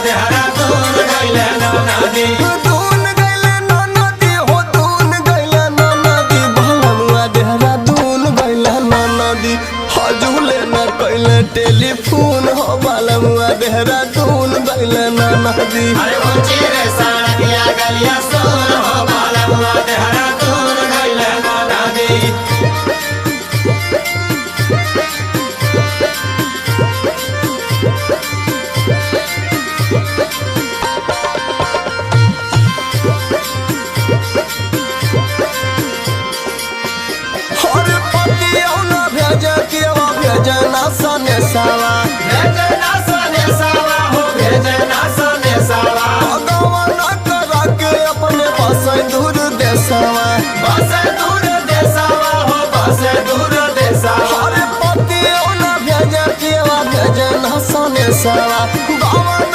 देहरादून गइले नदी दून गइले नदी हो दून गइले नदी भलमुआ देहरादून गइले नदी हजूले न कइले टेलीफोन हो भलमुआ देहरादून गइले नदी। अरे ऊंची रे सड़किया गलिया सोन हो भलमुआ देहरादून गइले नदी। सने सावा भेजना सने सावा हो भेजना सने सावा भगवान करा के अपने बसे दूर देसावा बसे दूर देसावा हो बसे दूर देसावा। अरे पति न भेजे केवा भेजे न सने सावा भगवान